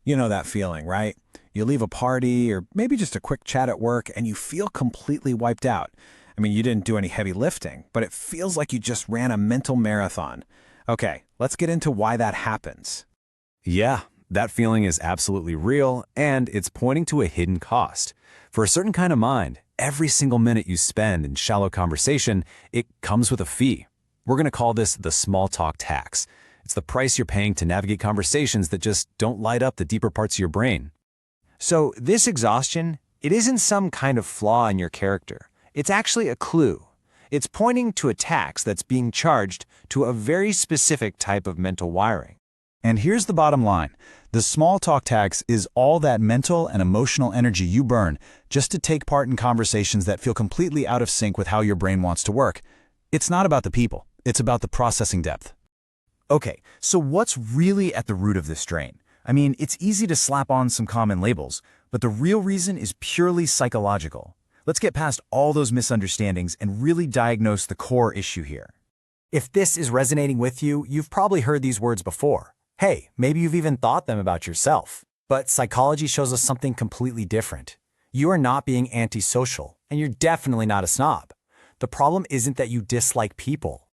You know that feeling, right? You leave a party or maybe just a quick chat at work and you feel completely wiped out. I mean, you didn't do any heavy lifting, but it feels like you just ran a mental marathon. Okay, let's get into why that happens. Yeah, that feeling is absolutely real, and it's pointing to a hidden cost. For a certain kind of mind, every single minute you spend in shallow conversation, it comes with a fee. We're going to call this the small talk tax. It's the price you're paying to navigate conversations that just don't light up the deeper parts of your brain. So this exhaustion, it isn't some kind of flaw in your character. It's actually a clue. It's pointing to a tax that's being charged to a very specific type of mental wiring. And here's the bottom line. The small talk tax is all that mental and emotional energy you burn just to take part in conversations that feel completely out of sync with how your brain wants to work. It's not about the people. It's about the processing depth. Okay, so what's really at the root of this strain? I mean, it's easy to slap on some common labels, but the real reason is purely psychological. Let's get past all those misunderstandings and really diagnose the core issue here. If this is resonating with you, you've probably heard these words before. Hey, maybe you've even thought them about yourself. But psychology shows us something completely different. You are not being antisocial, and you're definitely not a snob. The problem isn't that you dislike people.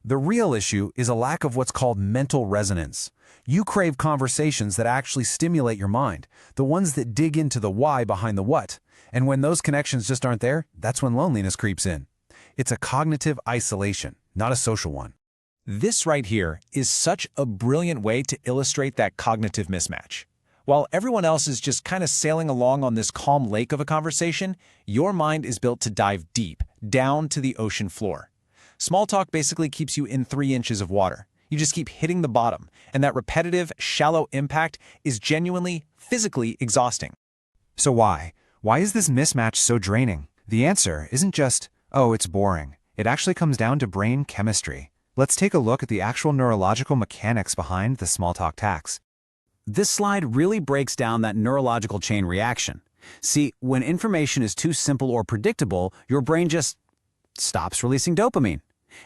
The real issue is a lack of what's called mental resonance. You crave conversations that actually stimulate your mind, the ones that dig into the why behind the what. And when those connections just aren't there, that's when loneliness creeps in. It's a cognitive isolation, not a social one. This right here is such a brilliant way to illustrate that cognitive mismatch. While everyone else is just kind of sailing along on this calm lake of a conversation, your mind is built to dive deep, down to the ocean floor. Small talk basically keeps you in 3 inches of water. You just keep hitting the bottom, and that repetitive, shallow impact is genuinely, physically exhausting. So why? Why is this mismatch so draining? The answer isn't just, oh, it's boring. It actually comes down to brain chemistry. Let's take a look at the actual neurological mechanics behind the small talk tax. This slide really breaks down that neurological chain reaction. See, when information is too simple or predictable, your brain just stops releasing dopamine.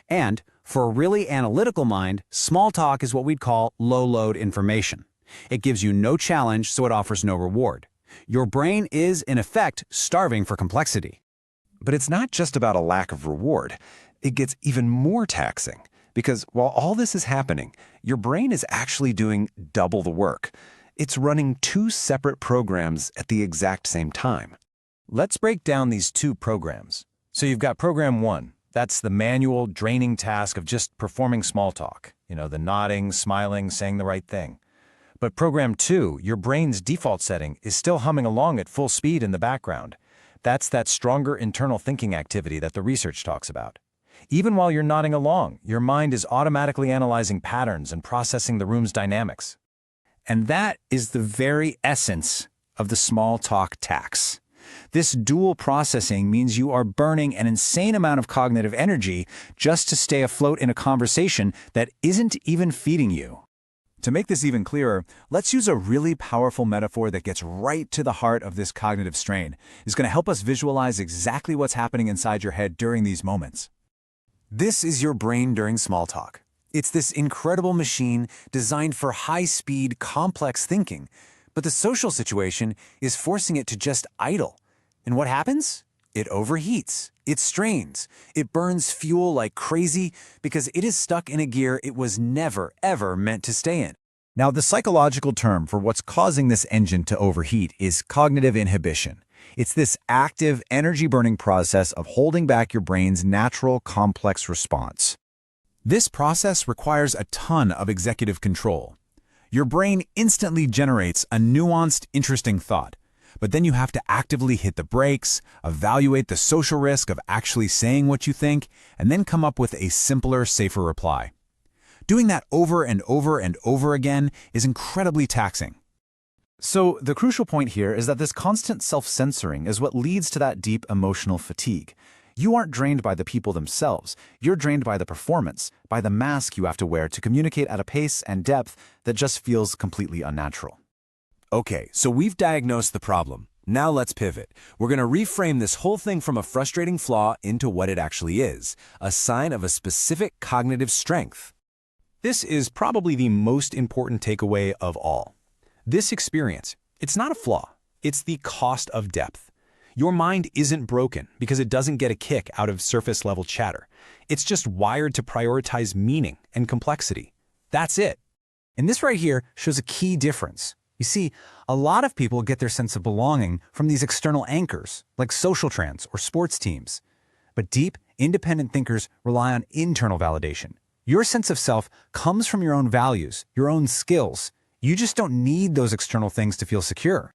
And for a really analytical mind, small talk is what we'd call low-load information. It gives you no challenge, so it offers no reward. Your brain is, in effect, starving for complexity. But it's not just about a lack of reward. It gets even more taxing. Because while all this is happening, your brain is actually doing double the work. It's running 2 separate programs at the exact same time. Let's break down these 2 programs. So you've got program 1. That's the manual, draining task of just performing small talk. You know, the nodding, smiling, saying the right thing. But program 2, your brain's default setting, is still humming along at full speed in the background. That's that stronger internal thinking activity that the research talks about. Even while you're nodding along, your mind is automatically analyzing patterns and processing the room's dynamics. And that is the very essence of the small talk tax. This dual processing means you are burning an insane amount of cognitive energy just to stay afloat in a conversation that isn't even feeding you. To make this even clearer, let's use a really powerful metaphor that gets right to the heart of this cognitive strain. It's going to help us visualize exactly what's happening inside your head during these moments. This is your brain during small talk. It's this incredible machine designed for high-speed, complex thinking, but the social situation is forcing it to just idle. And what happens? It overheats, it strains, it burns fuel like crazy because it is stuck in a gear it was never, ever meant to stay in. Now, the psychological term for what's causing this engine to overheat is cognitive inhibition. It's this active, energy-burning process of holding back your brain's natural, complex response. This process requires a ton of executive control. Your brain instantly generates a nuanced, interesting thought, but then you have to actively hit the brakes, evaluate the social risk of actually saying what you think, and then come up with a simpler, safer reply. Doing that over and over and over again is incredibly taxing. So the crucial point here is that this constant self-censoring is what leads to that deep emotional fatigue. You aren't drained by the people themselves. You're drained by the performance, by the mask you have to wear to communicate at a pace and depth that just feels completely unnatural. Okay, so we've diagnosed the problem. Now let's pivot. We're going to reframe this whole thing from a frustrating flaw into what it actually is, a sign of a specific cognitive strength. This is probably the most important takeaway of all. This experience, it's not a flaw. It's the cost of depth. Your mind isn't broken because it doesn't get a kick out of surface-level chatter. It's just wired to prioritize meaning and complexity. That's it. And this right here shows a key difference. You see, a lot of people get their sense of belonging from these external anchors, like social trends or sports teams. But deep, independent thinkers rely on internal validation. Your sense of self comes from your own values, your own skills. You just don't need those external things to feel secure.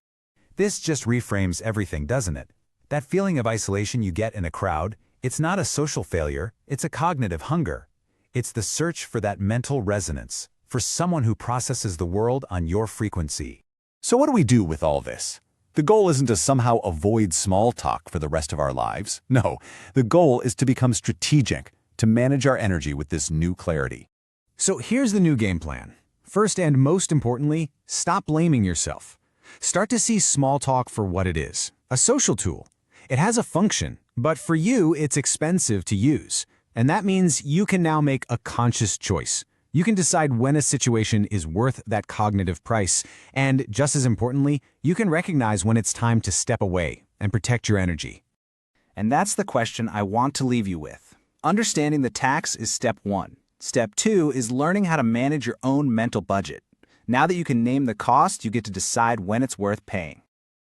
This just reframes everything, doesn't it? That feeling of isolation you get in a crowd, it's not a social failure, it's a cognitive hunger. It's the search for that mental resonance, for someone who processes the world on your frequency. So what do we do with all this? The goal isn't to somehow avoid small talk for the rest of our lives. No, the goal is to become strategic, to manage our energy with this new clarity. So here's the new game plan. First and most importantly, stop blaming yourself. Start to see small talk for what it is, a social tool. It has a function, but for you, it's expensive to use. And that means you can now make a conscious choice. You can decide when a situation is worth that cognitive price. And just as importantly, you can recognize when it's time to step away and protect your energy. And that's the question I want to leave you with. Understanding the tax is step 1. Step 2 is learning how to manage your own mental budget. Now that you can name the cost, you get to decide when it's worth paying.